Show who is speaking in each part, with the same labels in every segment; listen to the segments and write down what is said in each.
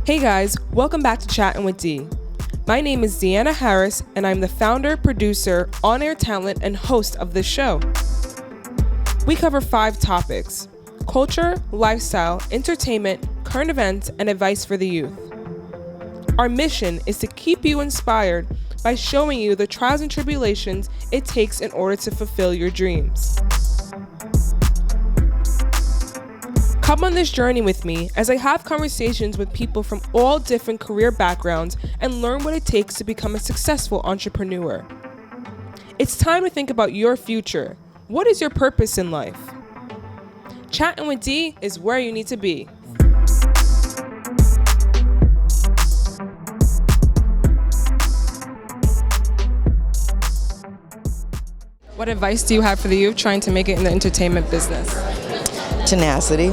Speaker 1: Hey guys, welcome back to Chattin with D. My name is Deanna Harris, and I'm the founder, producer, on-air talent, and host of this show. We cover 5 topics: culture, lifestyle, entertainment, current events, and advice for the youth. Our mission is to keep you inspired by showing you the trials and tribulations it takes in order to fulfill your dreams. Come on this journey with me as I have conversations with people from all different career backgrounds and learn what it takes to become a successful entrepreneur. It's time to think about your future. What is your purpose in life? Chattin with D is where you need to be. What advice do you have for the youth trying to make it in the entertainment business?
Speaker 2: Tenacity.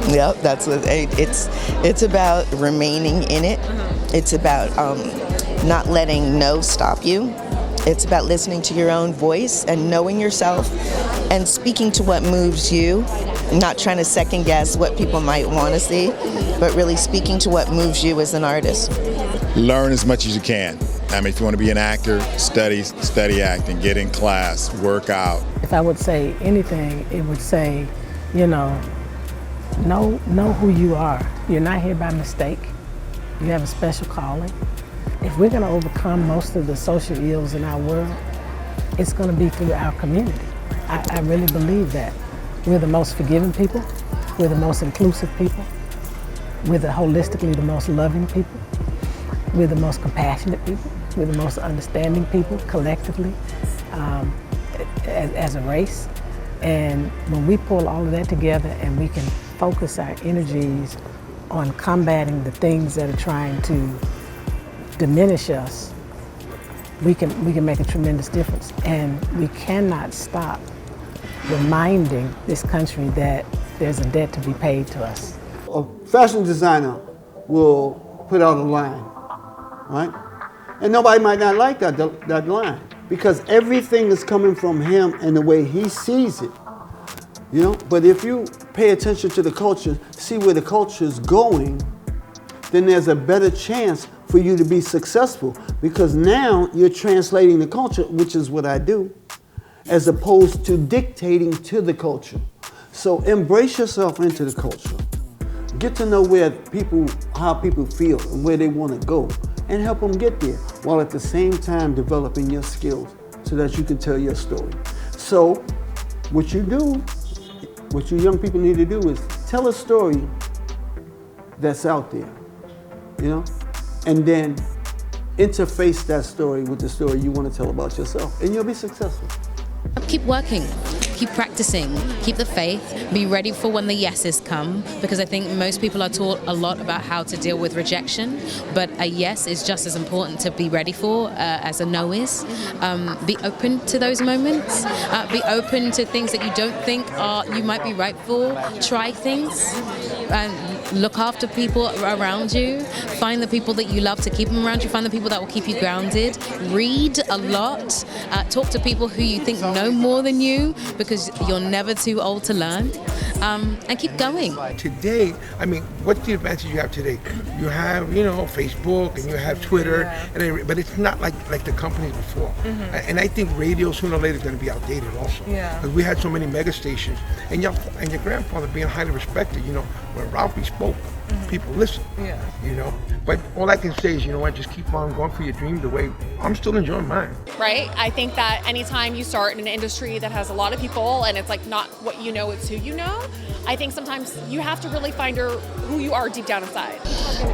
Speaker 2: Yep, that's what it's about. Remaining in it. It's about not letting no stop you. It's about listening to your own voice and knowing yourself and speaking to what moves you, not trying to second guess what people might want to see, but really speaking to what moves you as an artist.
Speaker 3: Learn as much as you can. I mean, if you want to be an actor, study acting, get in class, work out.
Speaker 4: If I would say anything, it would say, know who you are. You're not here by mistake. You have a special calling. If we're going to overcome most of the social ills in our world, it's going to be through our community. I really believe that. We're the most forgiving people. We're the most inclusive people. We're holistically the most loving people. We're the most compassionate people. We're the most understanding people collectively as a race. And when we pull all of that together and we can focus our energies on combating the things that are trying to diminish us, we can make a tremendous difference. And we cannot stop reminding this country that there's a debt to be paid to us.
Speaker 5: A fashion designer will put out a line, right? And nobody might not like that line because everything is coming from him and the way he sees it. But if you pay attention to the culture, see where the culture is going, then there's a better chance for you to be successful because now you're translating the culture, which is what I do, as opposed to dictating to the culture. So embrace yourself into the culture. Get to know how people feel and where they want to go and help them get there while at the same time developing your skills so that you can tell your story. So what you young people need to do is tell a story that's out there, and then interface that story with the story you want to tell about yourself, and you'll be successful.
Speaker 6: Keep working, keep practicing, keep the faith, be ready for when the yeses come, because I think most people are taught a lot about how to deal with rejection, but a yes is just as important to be ready for as a no is. Be open to those moments, be open to things that you don't think you might be right for, try things, look after people around you, find the people that you love to keep them around you, find the people that will keep you grounded, read a lot, talk to people who you think know more than you because you're never too old to learn, and keep going.
Speaker 7: Today, what's the advantage you have today? You have, Facebook and you have Twitter, but it's not like the companies before. And I think radio sooner or later is going to be outdated also. Because we had so many mega stations, and your grandfather being highly respected, when Ralphie spoke, people listen. But all I can say is, just keep on going for your dream the way I'm still enjoying mine.
Speaker 8: Right? I think that anytime you start in an industry that has a lot of people and it's like not what you know, it's who you know, I think sometimes you have to really find who you are deep down inside.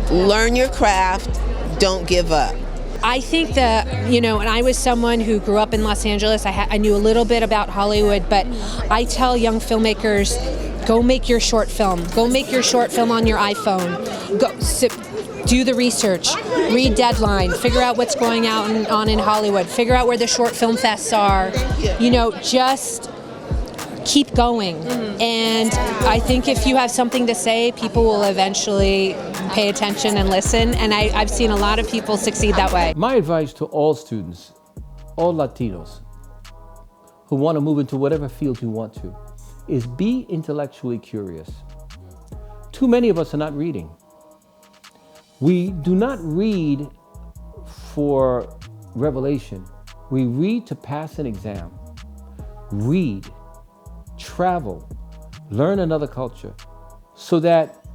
Speaker 2: Learn your craft, don't give up.
Speaker 9: I think that, and I was someone who grew up in Los Angeles. I knew a little bit about Hollywood, but I tell young filmmakers, go make your short film. Go make your short film on your iPhone. Do the research, read Deadline, figure out what's going on in Hollywood, figure out where the short film fests are. Just keep going. And I think if you have something to say, people will eventually pay attention and listen. And I've seen a lot of people succeed that way.
Speaker 10: My advice to all students, all Latinos who want to move into whatever field you want to, is be intellectually curious. Too many of us are not reading. We do not read for revelation. We read to pass an exam. Read, travel, learn another culture so that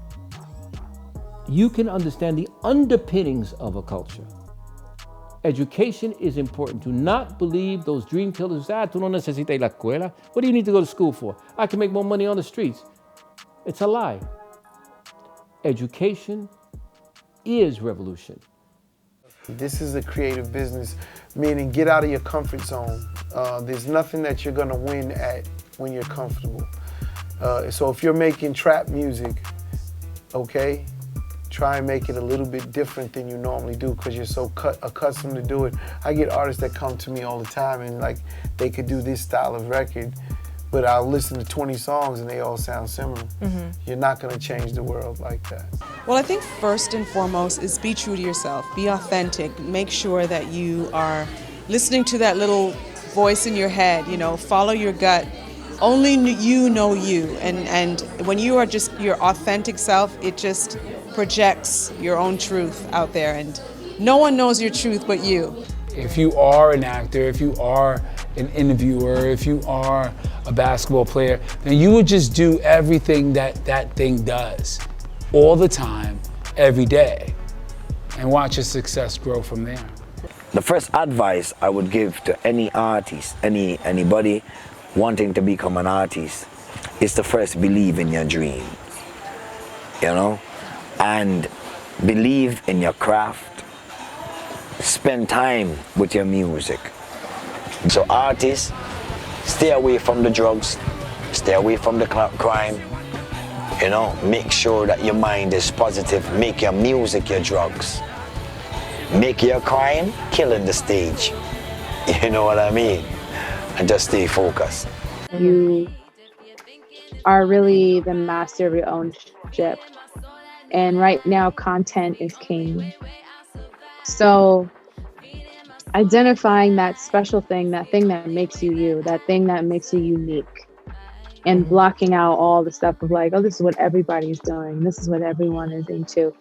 Speaker 10: you can understand the underpinnings of a culture. Education is important. Do not believe those dream killers who say, tú no necesitas ir a la escuela. What do you need to go to school for? I can make more money on the streets. It's a lie. Education is revolution.
Speaker 11: This is a creative business, meaning get out of your comfort zone. There's nothing that you're gonna win at when you're comfortable. So if you're making trap music, okay, try and make it a little bit different than you normally do because you're so accustomed to do it. I get artists that come to me all the time and like they could do this style of record, but I'll listen to 20 songs and they all sound similar. You're not gonna change the world like that.
Speaker 12: Well, I think first and foremost is be true to yourself, be authentic, make sure that you are listening to that little voice in your head, you know, follow your gut. Only you know you, and when you are just your authentic self, it just projects your own truth out there, and no one knows your truth but you.
Speaker 13: If you are an actor, if you are an interviewer, if you are a basketball player, then you would just do everything that thing does, all the time, every day, and watch your success grow from there.
Speaker 14: The first advice I would give to any artist, anybody wanting to become an artist, is to first believe in your dream, you know, and believe in your craft. Spend time with your music. So artists, stay away from the drugs, stay away from the crime, you know, make sure that your mind is positive, make your music your drugs. Make your crime, killing the stage. You know what I mean? And just stay focused.
Speaker 15: You are really the master of your own ship. And right now, content is king. So identifying that special thing, that thing that makes you you, that thing that makes you unique, and blocking out all the stuff of like, oh, this is what everybody's doing. This is what everyone is into.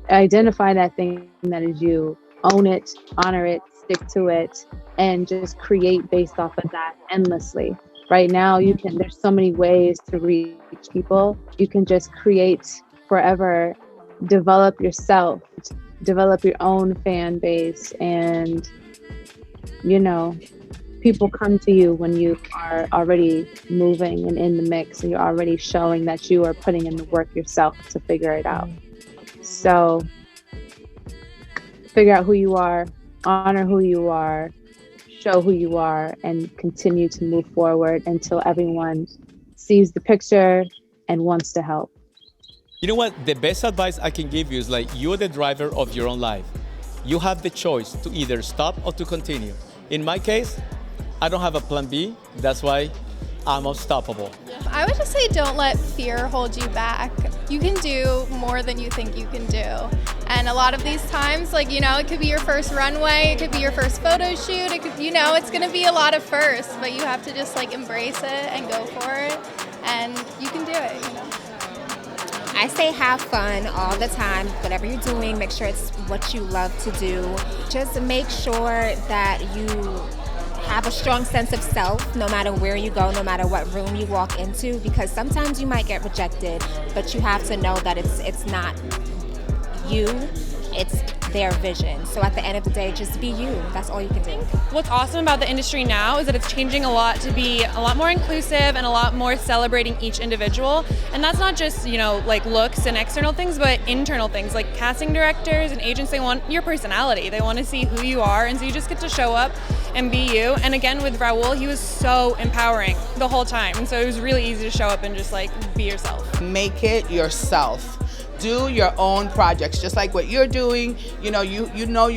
Speaker 15: Identify that thing that is you, own it, honor it, stick to it, and just create based off of that endlessly. Right now, there's so many ways to reach people. You can just create forever, develop yourself, develop your own fan base, and, you know, people come to you when you are already moving and in the mix, and you're already showing that you are putting in the work yourself to figure it out. So figure out who you are, honor who you are, show who you are, and continue to move forward until everyone sees the picture and wants to help.
Speaker 16: You know what? The best advice I can give you is like, you're the driver of your own life. You have the choice to either stop or to continue. In my case, I don't have a plan B. That's why I'm unstoppable.
Speaker 17: I would just say don't let fear hold you back. You can do more than you think you can do. And a lot of these times, like, you know, it could be your first runway, it could be your first photo shoot, it could, you know, it's gonna be a lot of firsts, but you have to just like embrace it and go for it, and you can do it, you know.
Speaker 18: I say have fun all the time. Whatever you're doing, make sure it's what you love to do. Just make sure that you have a strong sense of self no matter where you go, no matter what room you walk into, because sometimes you might get rejected, but you have to know that it's not you, it's their vision. So at the end of the day, just be you. That's all you can do.
Speaker 19: What's awesome about the industry now is that it's changing a lot to be a lot more inclusive and a lot more celebrating each individual. And that's not just, you know, like looks and external things, but internal things like casting directors and agents. They want your personality. They want to see who you are. And so you just get to show up and be you. And again, with Raul, he was so empowering the whole time. And so it was really easy to show up and just like be yourself.
Speaker 20: Make it yourself. Do your own projects, just like what you're doing. You know you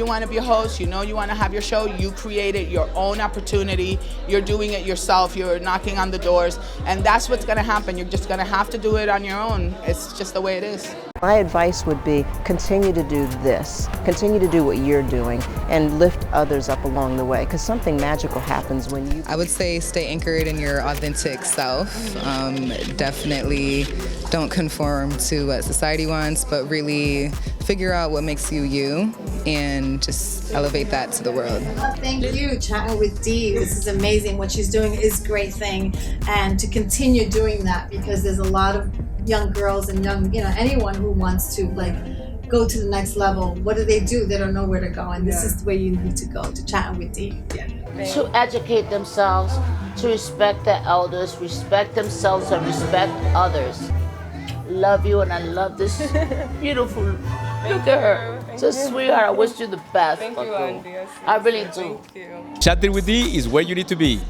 Speaker 20: want to be a host, you know you want to have your show. You created your own opportunity. You're doing it yourself. You're knocking on the doors, and that's what's going to happen. You're just going to have to do it on your own. It's just the way it is.
Speaker 2: My advice would be continue to do this, continue to do what you're doing, and lift others up along the way, because something magical happens when you...
Speaker 21: I would say stay anchored in your authentic self. Definitely don't conform to what society wants, but really figure out what makes you you and just elevate that to the world.
Speaker 1: Thank you, Chatting with Dee. This is amazing. What she's doing is a great thing, and to continue doing that, because there's a lot of young girls and young, anyone who wants to go to the next level. What do? They don't know where to go, and this is where you need to go, to Chatting with Dee.
Speaker 22: To educate themselves, to respect their elders, respect themselves, and respect others. Love you, and I love this beautiful. Look at her. It's a sweetheart. I wish you the best.
Speaker 19: Thank you, Andy.
Speaker 22: I really do.
Speaker 16: Chattin with Dee is where you need to be.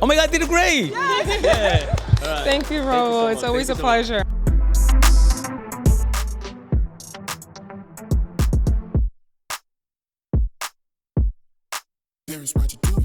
Speaker 16: Oh my God, did great!
Speaker 19: Yes.
Speaker 16: Yeah. All right.
Speaker 19: Thank you, Raul. It's always a pleasure.
Speaker 23: There is what you do.